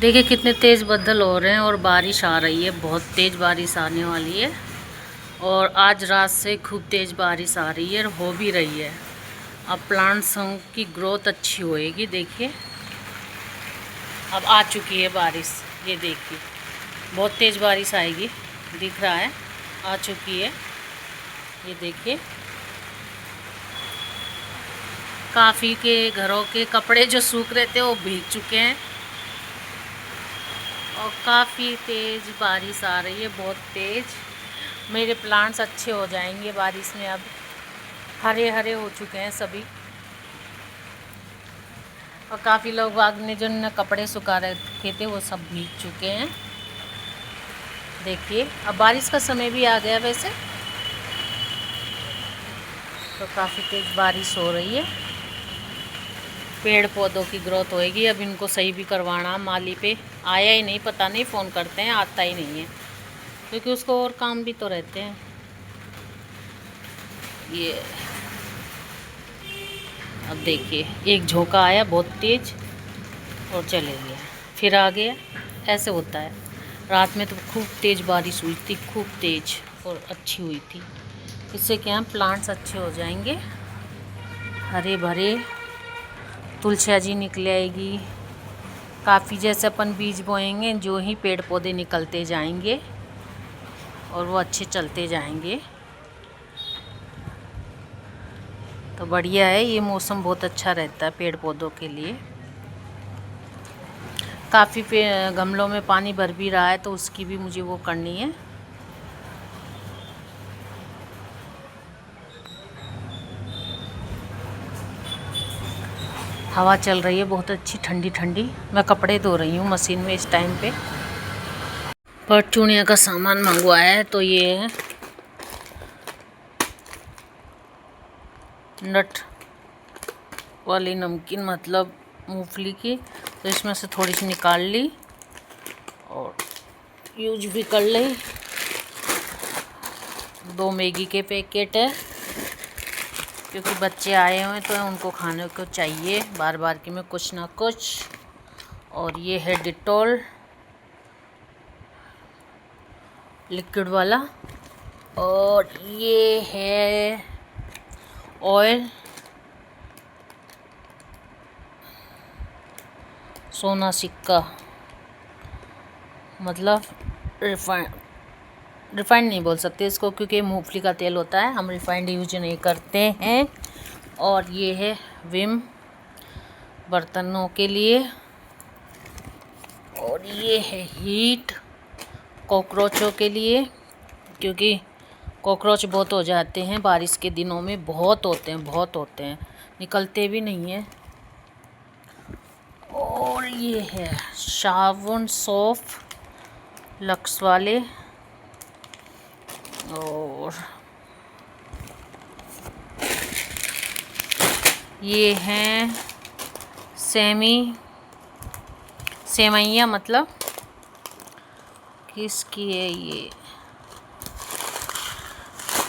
देखिए कितने तेज़ बादल हो रहे हैं और बारिश आ रही है, बहुत तेज़ बारिश आने वाली है। और आज रात से खूब तेज़ बारिश आ रही है और हो भी रही है। अब प्लांट्स की ग्रोथ अच्छी होएगी। देखिए अब आ चुकी है बारिश, ये देखिए बहुत तेज़ बारिश आएगी, दिख रहा है आ चुकी है। ये देखिए काफ़ी के घरों के कपड़े जो सूख रहे थे वो भीग चुके हैं और काफ़ी तेज़ बारिश आ रही है, बहुत तेज़। मेरे प्लांट्स अच्छे हो जाएंगे बारिश में, अब हरे हरे हो चुके हैं सभी। और काफ़ी लोग बाग ने जो न कपड़े सुखा रखे थे वो सब भीग चुके हैं। देखिए अब बारिश का समय भी आ गया वैसे, तो काफ़ी तेज़ बारिश हो रही है। पेड़ पौधों की ग्रोथ होएगी। अब इनको सही भी करवाना, माली पे आया ही नहीं, पता नहीं, फ़ोन करते हैं आता ही नहीं है, क्योंकि उसको और काम भी तो रहते हैं। ये अब देखिए एक झोंका आया बहुत तेज़ और चले गया, फिर आ गया, ऐसे होता है। रात में तो खूब तेज़ बारिश हुई थी, खूब तेज़ और अच्छी हुई थी। इससे क्या है, प्लांट्स अच्छे हो जाएंगे, हरे भरे। तुलसिया जी निकल आएगी काफ़ी। जैसे अपन बीज बोएंगे, जो ही पेड़ पौधे निकलते जाएंगे और वो अच्छे चलते जाएंगे। तो बढ़िया है, ये मौसम बहुत अच्छा रहता है पेड़ पौधों के लिए। काफ़ी गमलों में पानी भर भी रहा है, तो उसकी भी मुझे वो करनी है। हवा चल रही है बहुत अच्छी, ठंडी ठंडी। मैं कपड़े धो रही हूँ मशीन में इस टाइम पे। परचूनिया का सामान मंगवाया है, तो ये है नट वाली नमकीन, मतलब मूंगफली की। तो इसमें से थोड़ी सी निकाल ली और यूज भी कर ली। 2 मैगी के पैकेट है, क्योंकि बच्चे आए हुए हैं तो उनको खाने को चाहिए बार बार कि मैं कुछ ना कुछ। और ये है डिटॉल लिक्विड वाला, और ये है ऑयल सोना सिक्का, मतलब रिफाइंड नहीं बोल सकते इसको, क्योंकि मूंगफली का तेल होता है, हम रिफाइंड यूज नहीं करते हैं। और ये है विम बर्तनों के लिए, और ये है हीट कॉकरोचों के लिए, क्योंकि कॉकरोच बहुत हो जाते हैं बारिश के दिनों में, बहुत होते हैं, बहुत होते हैं, निकलते भी नहीं हैं। और ये है साबुन सॉफ्ट लक्स वाले, और ये हैं सेवैयाँ, मतलब किसकी है ये,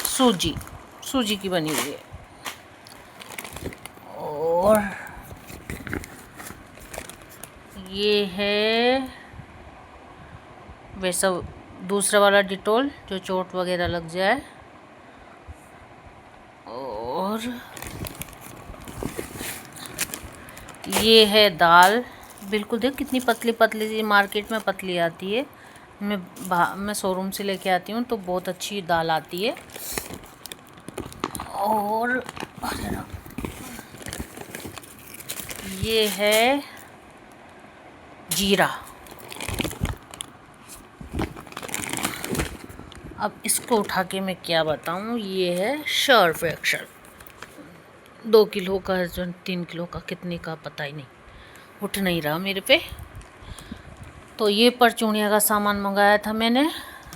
सूजी की बनी हुई है। और ये है वैसा दूसरा वाला डिटॉल, जो चोट वगैरह लग जाए। और ये है दाल, बिल्कुल देख कितनी पतली पतली सी, मार्केट में पतली आती है, मैं शोरूम से लेके आती हूँ तो बहुत अच्छी दाल आती है। और ये है जीरा। अब इसको उठा के मैं क्या बताऊँ, ये है सर्फ एक्सल, 2 किलो का, जो 3 किलो का, कितने का पता ही नहीं, उठ नहीं रहा मेरे पे। तो ये परचूनिया का सामान मंगाया था मैंने,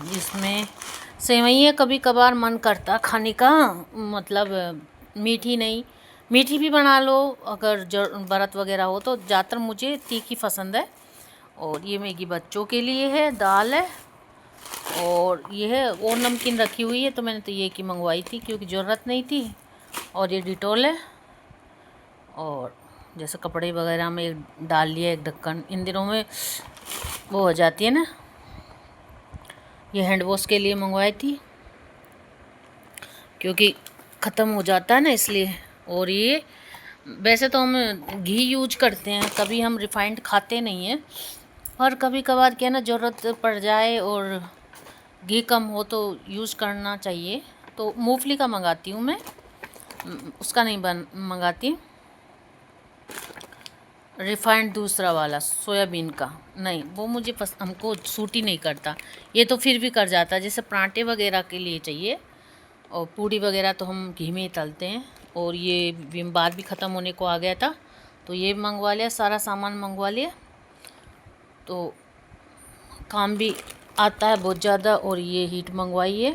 जिसमें सेवैयाँ कभी कभार मन करता खाने का, मतलब मीठी नहीं, मीठी भी बना लो अगर व्रत वगैरह हो तो। ज़्यादातर मुझे तीखी पसंद है। और ये मैगी बच्चों के लिए है, दाल है, और ये है और नमकीन रखी हुई है, तो मैंने तो ये की मंगवाई थी क्योंकि ज़रूरत नहीं थी। और ये डिटॉल है, और जैसे कपड़े वगैरह में डाल लिया एक ढक्कन। इन दिनों में वो हो जाती है ना। ये हैंड वॉश के लिए मंगवाई थी क्योंकि ख़त्म हो जाता है ना इसलिए। और ये वैसे तो हम घी यूज करते हैं, कभी हम रिफाइंड खाते नहीं हैं, पर कभी कभार क्या ना ज़रूरत पड़ जाए और घी कम हो तो यूज़ करना चाहिए। तो मूंगफली का मंगाती हूँ मैं, उसका नहीं मंगाती, रिफाइंड दूसरा वाला सोयाबीन का नहीं, वो मुझे हमको सूट ही नहीं करता। ये तो फिर भी कर जाता है, जैसे पराठे वगैरह के लिए चाहिए, और पूड़ी वगैरह तो हम घी में ही तलते हैं। और ये विम बार भी ख़त्म होने को आ गया था तो ये मंगवा लिया, सारा सामान मंगवा लिया, तो काम भी आता है बहुत ज़्यादा। और ये हीट मंगवाई है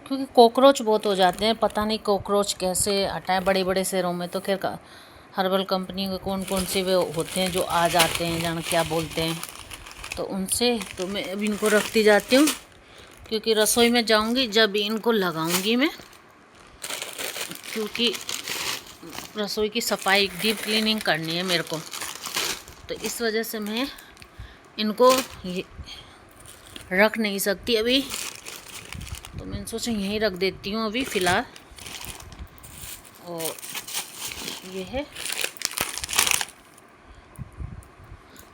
क्योंकि कॉकरोच बहुत हो जाते हैं, पता नहीं कॉकरोच कैसे हटाएं। बड़े बड़े शहरों में तो खैर हर्बल कंपनी के कौन कौन से वे होते हैं जो आ जाते हैं, जान क्या बोलते हैं, तो उनसे तो मैं अभी इनको रखती जाती हूँ क्योंकि रसोई में जाऊंगी जब इनको लगाऊंगी मैं, क्योंकि रसोई की सफाई डीप क्लीनिंग करनी है मेरे को, तो इस वजह से मैं इनको रख नहीं सकती अभी, तो मैंने सोचा यहीं रख देती हूँ अभी फ़िलहाल। और ये है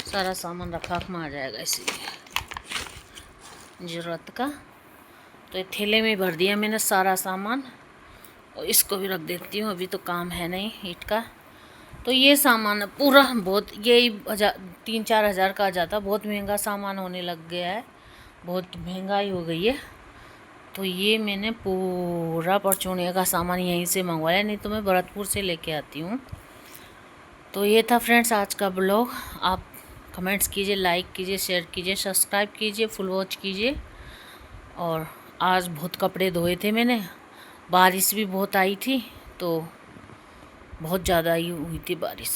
सारा सामान रखा में आ जाएगा इसीलिए ज़रूरत का। तो ये थैले में भर दिया मैंने सारा सामान, और इसको भी रख देती हूँ, अभी तो काम है नहीं ईंट का। तो ये सामान पूरा बहुत यही 3-4 हज़ार का आ जाता, बहुत महंगा सामान होने लग गया है, बहुत महंगाई हो गई है। तो ये मैंने पूरा परचूनिया का सामान यहीं से मंगवाया, नहीं तो मैं भरतपुर से लेके आती हूँ। तो ये था फ्रेंड्स आज का ब्लॉग। आप कमेंट्स कीजिए, लाइक कीजिए, शेयर कीजिए, सब्सक्राइब कीजिए, फुल वॉच कीजिए। और आज बहुत कपड़े धोए थे मैंने, बारिश भी बहुत आई थी, तो बहुत ज़्यादा ही हुई थी बारिश।